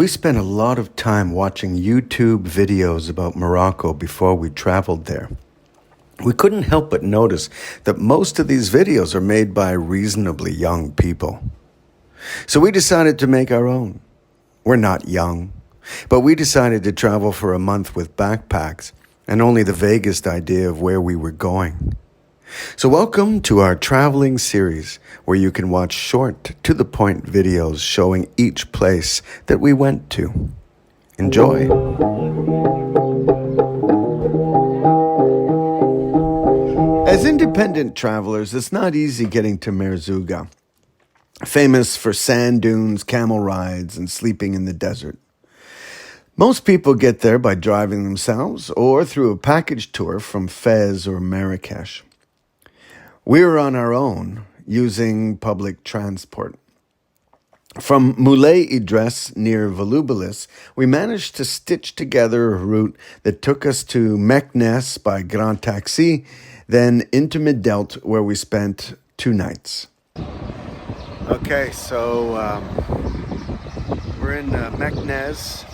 We spent a lot of time watching YouTube videos about Morocco before we traveled there. We couldn't help but notice that most of these videos are made by reasonably young people. So we decided to make our own. We're not young, but we decided to travel for a month with backpacks and only the vaguest idea of where we were going. So welcome to our traveling series, where you can watch short, to-the-point videos showing each place that we went to. Enjoy. As independent travelers, it's not easy getting to Merzouga, famous for sand dunes, camel rides, and sleeping in the desert. Most people get there by driving themselves or through a package tour from Fez or Marrakesh. We were on our own, using public transport. From Moulay Idriss near Volubilis, we managed to stitch together a route that took us to Meknes by Grand Taxi, then into Midelt, where we spent 2 nights. Okay, so we're in Meknes,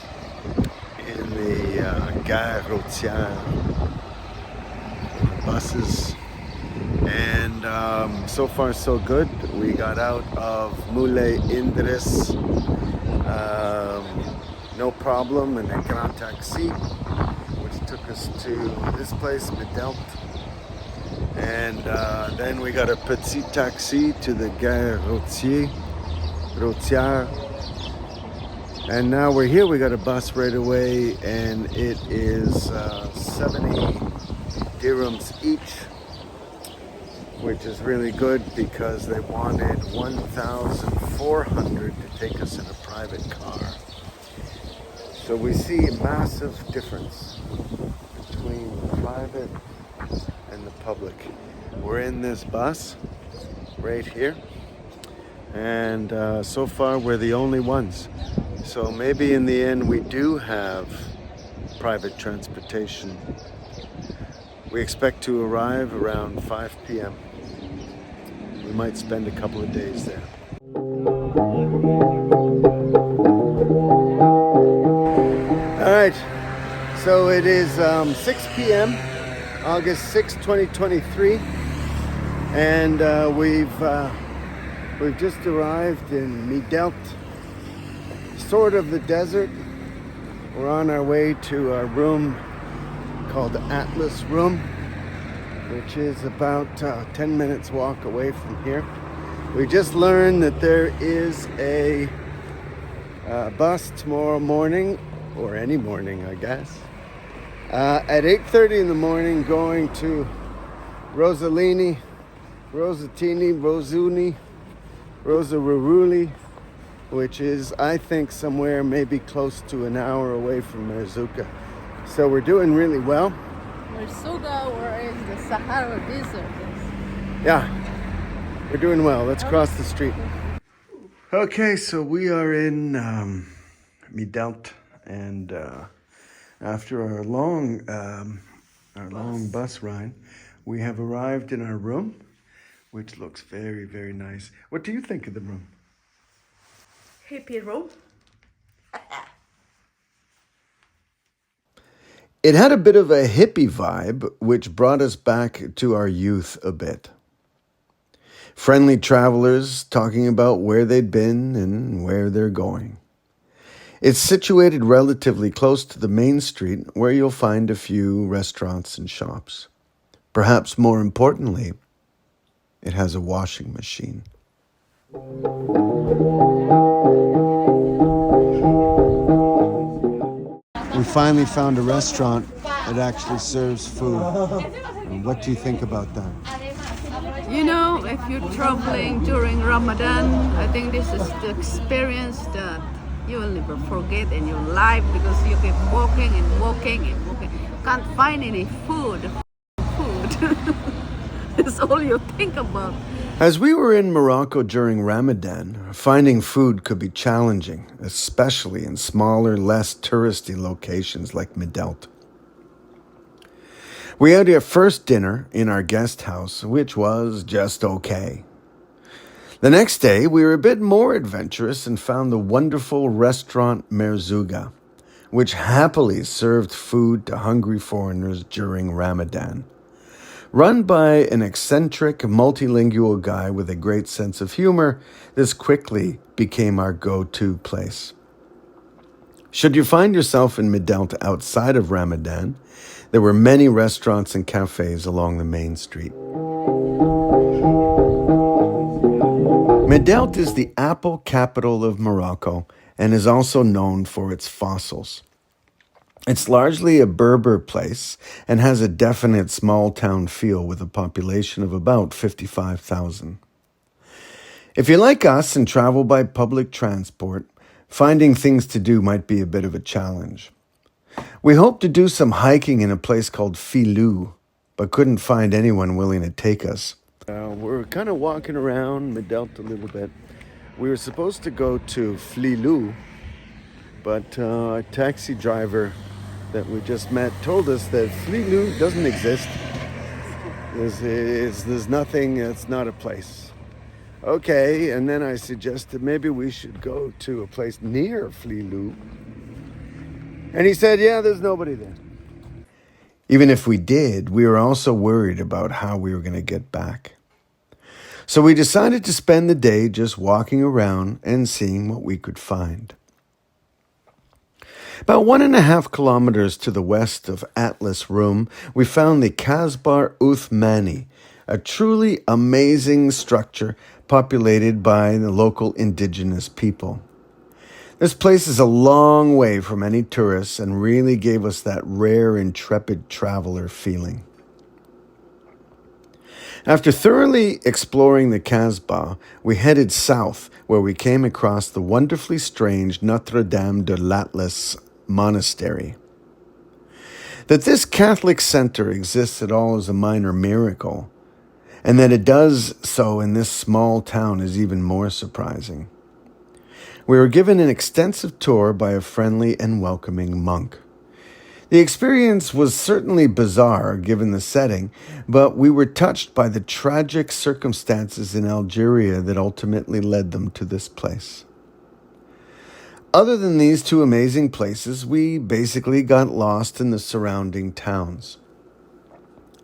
in the Gare Routière, buses. And so far so good. We got out of Moulay Idriss, no problem, in a Grand Taxi, which took us to this place, Midelt. And then we got a Petit Taxi to the Gare Routière. And now we're here. We got a bus right away, and it is 70 dirhams each, which is really good because they wanted 1,400 to take us in a private car. So we see a massive difference between the private and the public. We're in this bus right here, and so far we're the only ones. So maybe in the end we do have private transportation. We expect to arrive around 5 p.m. We might spend a couple of days there. All right, so it is 6 p.m., August 6, 2023, and we've just arrived in Midelt, sort of the desert. We're on our way to our room called the Atlas Room, which is about 10 minutes walk away from here. We just learned that there is a bus tomorrow morning, or any morning, I guess, at 8:30 in the morning, going to Rosaruli, which is, I think, somewhere maybe close to an hour away from Merzouga. So we're doing really well. Merzouga, where is the Sahara Desert? Yeah, we're doing well. Let's cross the street. Okay, so we are in Midelt, and after our long bus ride, we have arrived in our room, which looks very, very nice. What do you think of the room? Hippie room. It had a bit of a hippie vibe, which brought us back to our youth a bit. Friendly travelers talking about where they'd been and where they're going. It's situated relatively close to the main street, where you'll find a few restaurants and shops. Perhaps more importantly, it has a washing machine. We finally found a restaurant that actually serves food. What do you think about that? You know, if you're traveling during Ramadan, I think this is the experience that you will never forget in your life, because you keep walking and walking and walking. Can't find any food. It's all you think about. As we were in Morocco during Ramadan, finding food could be challenging, especially in smaller, less touristy locations like Midelt. We had our first dinner in our guest house, which was just okay. The next day, we were a bit more adventurous and found the wonderful restaurant Merzouga, which happily served food to hungry foreigners during Ramadan. Run by an eccentric, multilingual guy with a great sense of humor, this quickly became our go-to place. Should you find yourself in Midelt outside of Ramadan, there were many restaurants and cafes along the main street. Midelt is the apple capital of Morocco and is also known for its fossils. It's largely a Berber place and has a definite small-town feel with a population of about 55,000. If you're like us and travel by public transport, finding things to do might be a bit of a challenge. We hoped to do some hiking in a place called Filou, but couldn't find anyone willing to take us. We're kind of walking around Midelt a little bit. We were supposed to go to Filou, but a taxi driver that we just met told us that Filou doesn't exist. There's nothing, it's not a place. Okay, and then I suggested maybe we should go to a place near Filou. And he said, yeah, there's nobody there. Even if we did, we were also worried about how we were going to get back. So we decided to spend the day just walking around and seeing what we could find. About 1.5 kilometers to the west of Atlas Rum, we found the Kasbar Uthmani, a truly amazing structure populated by the local indigenous people. This place is a long way from any tourists and really gave us that rare, intrepid traveler feeling. After thoroughly exploring the Kasbah, we headed south where we came across the wonderfully strange Notre Dame de l'Atlas monastery. That this Catholic center exists at all is a minor miracle, and that it does so in this small town is even more surprising. We were given an extensive tour by a friendly and welcoming monk. The experience was certainly bizarre given the setting, but we were touched by the tragic circumstances in Algeria that ultimately led them to this place. Other than these two amazing places, we basically got lost in the surrounding towns.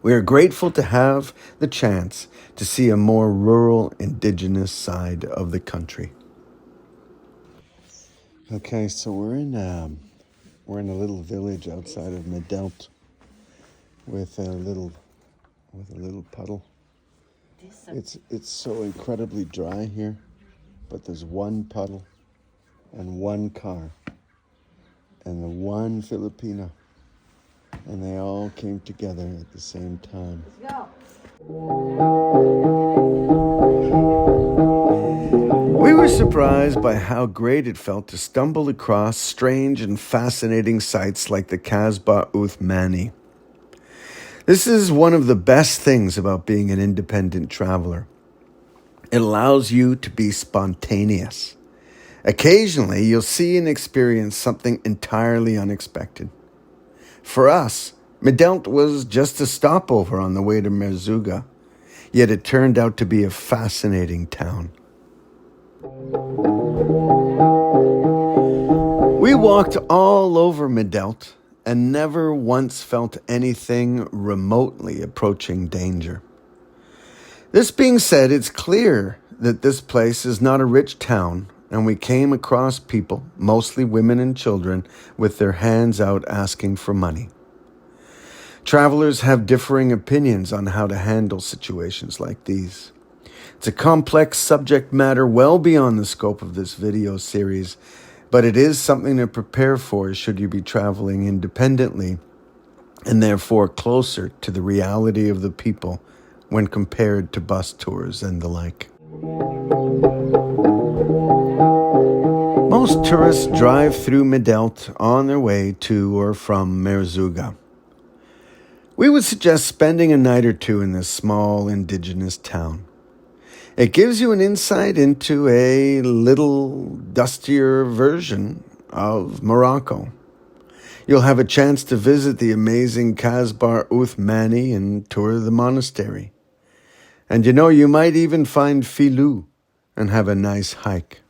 We are grateful to have the chance to see a more rural, indigenous side of the country. Okay, so we're in a little village outside of Midelt with a little puddle. It's so incredibly dry here, but there's one puddle and one car and the one Filipino, and they all came together at the same time. We were surprised by how great it felt to stumble across strange and fascinating sites like the Kasbah Uthmani. This is one of the best things about being an independent traveler. It allows you to be spontaneous. Occasionally, you'll see and experience something entirely unexpected. For us, Midelt was just a stopover on the way to Merzouga, yet it turned out to be a fascinating town. We walked all over Midelt and never once felt anything remotely approaching danger. This being said, it's clear that this place is not a rich town, and we came across people, mostly women and children, with their hands out asking for money. Travelers have differing opinions on how to handle situations like these. It's a complex subject matter well beyond the scope of this video series, but it is something to prepare for should you be traveling independently and therefore closer to the reality of the people when compared to bus tours and the like. Most tourists drive through Midelt on their way to or from Merzouga. We would suggest spending a night or two in this small indigenous town. It gives you an insight into a little dustier version of Morocco. You'll have a chance to visit the amazing Kasbar Uthmani and tour the monastery. And you might even find Filou and have a nice hike.